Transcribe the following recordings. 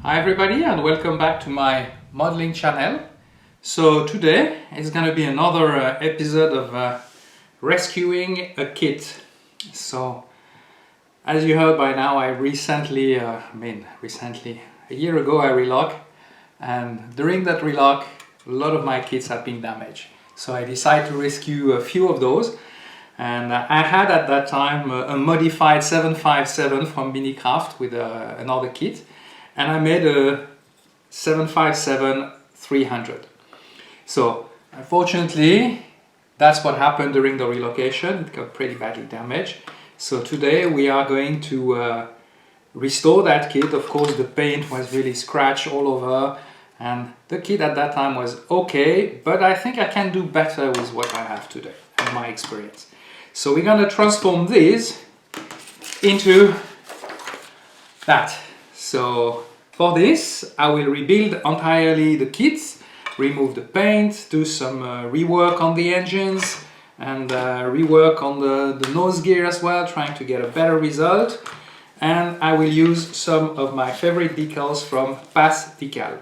Hi everybody and welcome back to my modeling channel. So today is going to be another episode of rescuing a kit. So as you heard by now, I recently, a year ago I relocked, and during that relock a lot of my kits have been damaged. So I decided to rescue a few of those, and I had at that time a modified 757 from Minicraft with another kit. And I made a 757-300. So unfortunately, that's what happened during the relocation. It got pretty badly damaged. So today we are going to restore that kit. Of course, the paint was really scratched all over, and the kit at that time was okay, but I think I can do better with what I have today, in my experience. So we're going to transform this into that. So for this, I will rebuild entirely the kits, remove the paint, do some rework on the engines, and rework on the nose gear as well, trying to get a better result. And I will use some of my favorite decals from PAS Decals,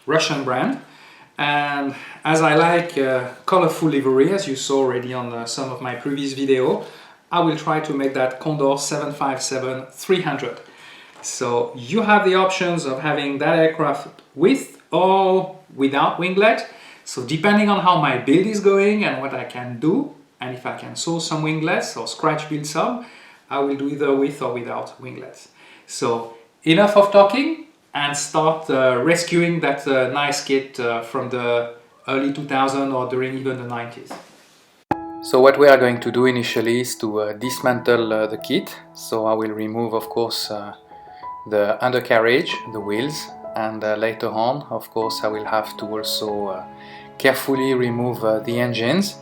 Russian brand. And as I like colorful livery, as you saw already on some of my previous video, I will try to make that Condor 757-300. So you have the options of having that aircraft with or without winglet. So depending on how my build is going and what I can do, and if I can source some winglets or scratch build some, I will do either with or without winglets. So enough of talking, and start rescuing that nice kit from the early 2000s or during even the 90s. So what we are going to do initially is to dismantle the kit. So I will remove, of course, the undercarriage, the wheels, and later on, of course, I will have to also carefully remove the engines.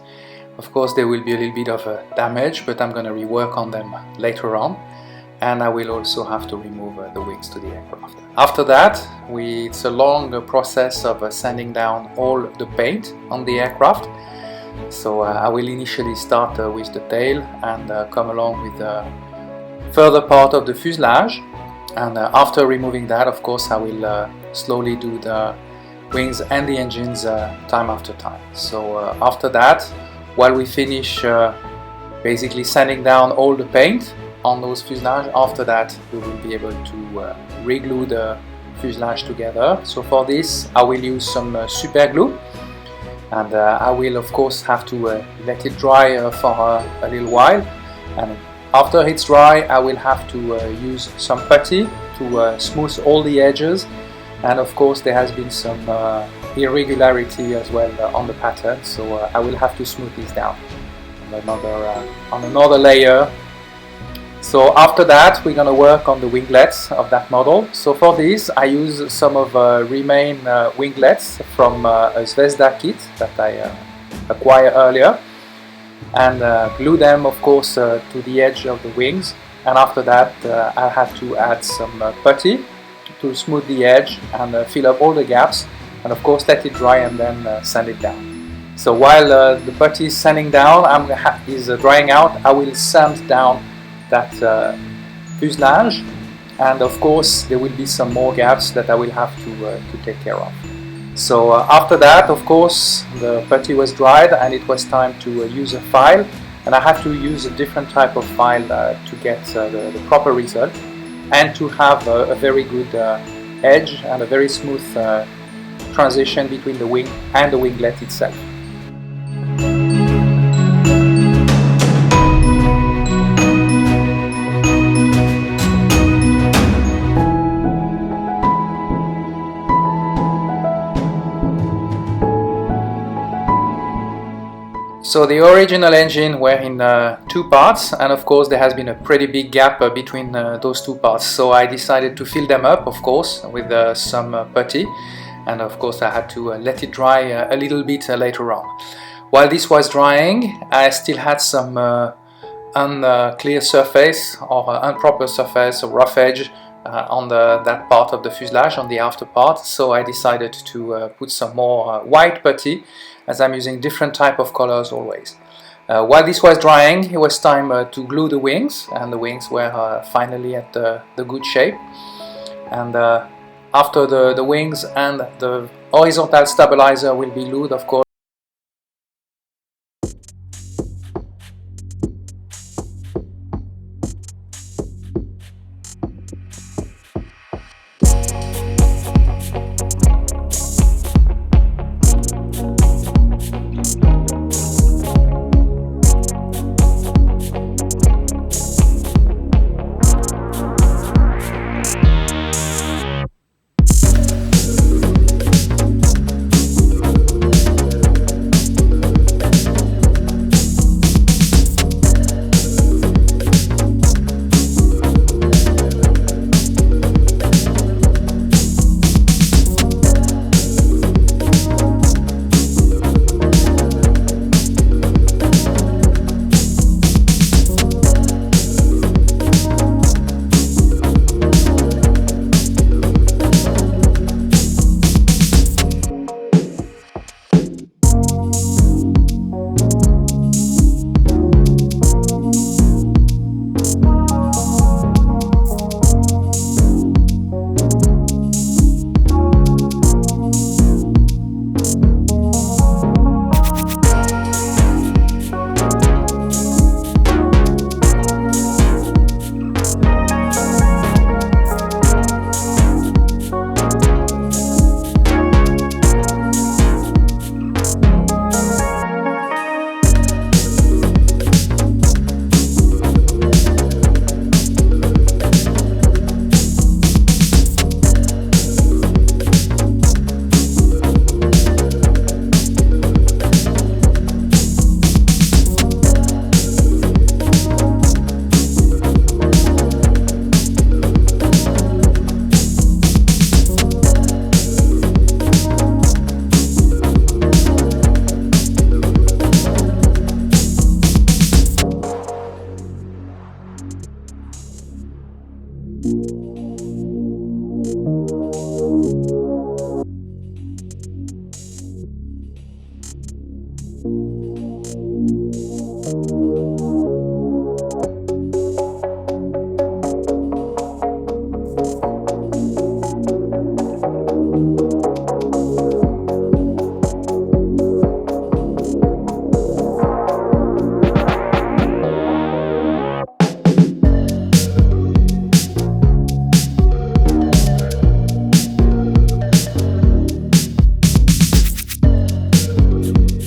Of course, there will be a little bit of damage, but I'm going to rework on them later on, and I will also have to remove the wings to the aircraft. After that, it's a long process of sanding down all the paint on the aircraft. So I will initially start with the tail and come along with the further part of the fuselage. And after removing that, of course, I will slowly do the wings and the engines time after time. So after that, while we finish basically sanding down all the paint on those fuselage, after that we will be able to re-glue the fuselage together. So for this, I will use some super glue, and I will of course have to let it dry for a little while. And after it's dry, I will have to use some putty to smooth all the edges, and of course there has been some irregularity as well on the pattern, so I will have to smooth this down on another layer. So after that, we're going to work on the winglets of that model. So for this, I use some of remain winglets from a Zvezda kit that I acquired earlier, and glue them, of course, to the edge of the wings. And after that, I have to add some putty to smooth the edge and fill up all the gaps, and of course let it dry and then sand it down. So while the putty is sanding down, is drying out, I will sand down that fuselage, and of course there will be some more gaps that I will have to take care of. So after that, of course, the putty was dried and it was time to use a file, and I have to use a different type of file to get the proper result, and to have a very good edge and a very smooth transition between the wing and the winglet itself. So the original engine were in two parts, and of course there has been a pretty big gap between those two parts. So I decided to fill them up, of course, with some putty, and of course I had to let it dry a little bit later on. While this was drying, I still had some unclear surface or improper surface or rough edge on that part of the fuselage, on the after part. So I decided to put some more white putty, as I'm using different type of colors always. While this was drying, it was time to glue the wings, and the wings were finally at the good shape. And after the wings and the horizontal stabilizer will be glued, of course.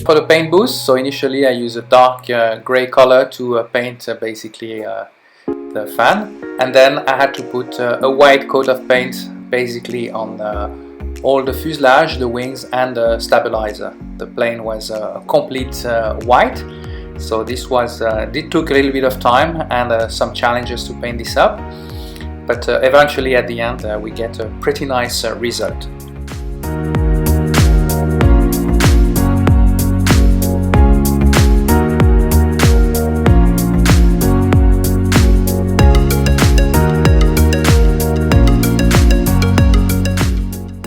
For the paint booth, so initially I use a dark grey color to paint basically the fan, and then I had to put a white coat of paint basically on all the fuselage, the wings and the stabilizer. The plane was a complete white, so this was it took a little bit of time and some challenges to paint this up, but eventually at the end we get a pretty nice result.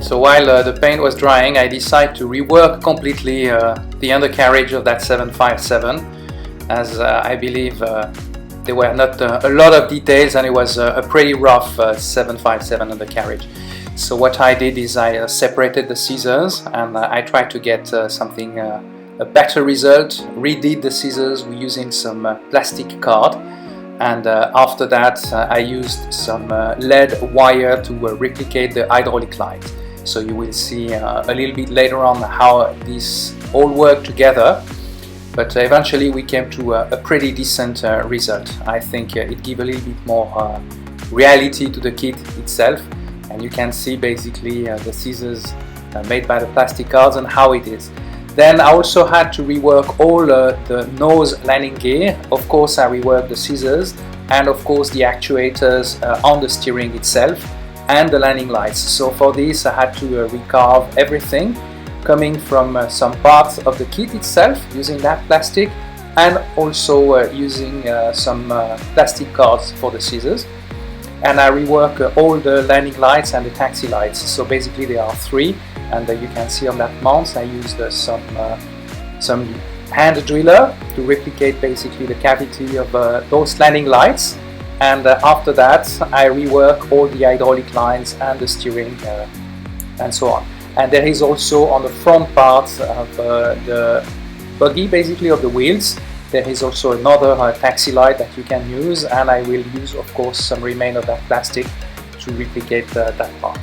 So while the paint was drying, I decided to rework completely the undercarriage of that 757, as I believe there were not a lot of details and it was a pretty rough 757 undercarriage. So what I did is I separated the scissors and I tried to get something a better result, redid the scissors using some plastic card, and after that I used some lead wire to replicate the hydraulic light. So you will see a little bit later on how these all work together, but eventually we came to a pretty decent result. I think it gives a little bit more reality to the kit itself, and you can see basically the scissors made by the plastic cards and how it is. Then I also had to rework all the nose landing gear. Of course I reworked the scissors and of course the actuators on the steering itself and the landing lights. So for this I had to recarve everything coming from some parts of the kit itself using that plastic, and also using some plastic cards for the scissors. And I rework all the landing lights and the taxi lights. So basically there are three, and you can see on that mount I used some hand driller to replicate basically the cavity of those landing lights. and after that I rework all the hydraulic lines and the steering and so on. And there is also on the front part of the buggy, basically of the wheels, there is also another taxi light that you can use, and I will use of course some remain of that plastic to replicate that part.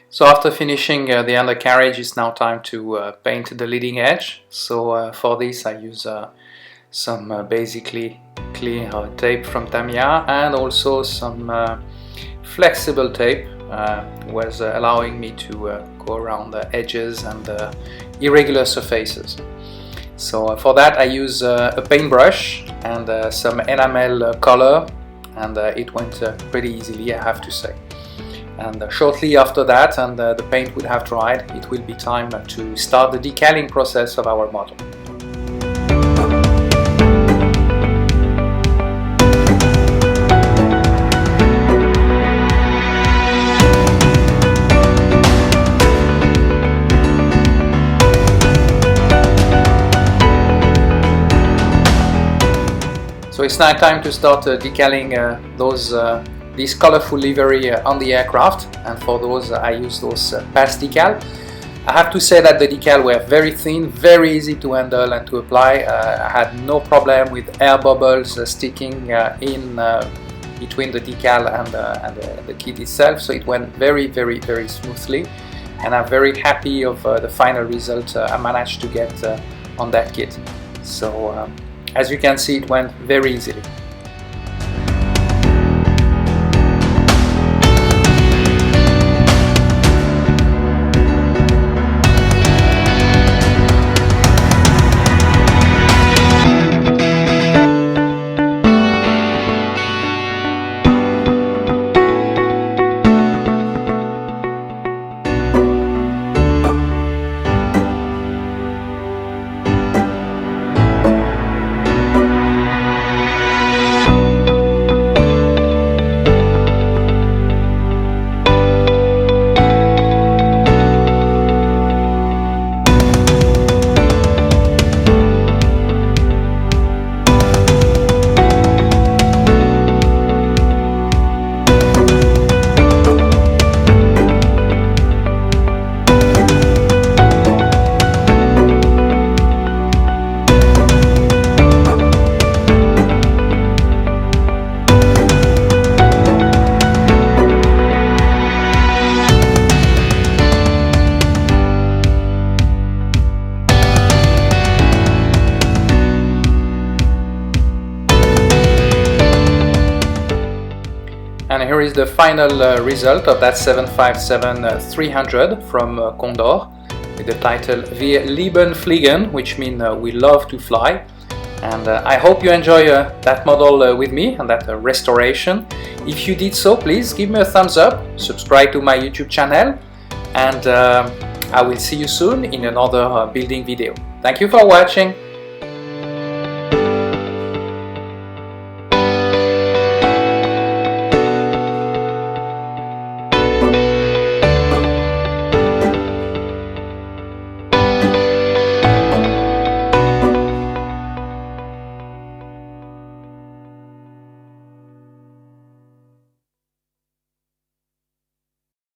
So after finishing the undercarriage, it's now time to paint the leading edge. So for this I use some basically clear tape from Tamiya, and also some flexible tape was allowing me to go around the edges and irregular surfaces. So for that I use a paintbrush and some enamel color, and it went pretty easily, I have to say. And shortly after that, and the paint will have dried, it will be time to start the decaling process of our model. So it's now time to start decaling these colorful livery on the aircraft, and for those I use those PAS Decals. I have to say that the decals were very thin, very easy to handle and to apply. I had no problem with air bubbles sticking in between the decal and the kit itself, so it went very smoothly, and I'm very happy of the final result I managed to get on that kit. So as you can see, it went very easily. And here is the final result of that 757-300 from Condor, with the title Wir lieben fliegen, which means we love to fly. And I hope you enjoy that model with me and that restoration. If you did so, please give me a thumbs up, subscribe to my YouTube channel, and I will see you soon in another building video. Thank you for watching.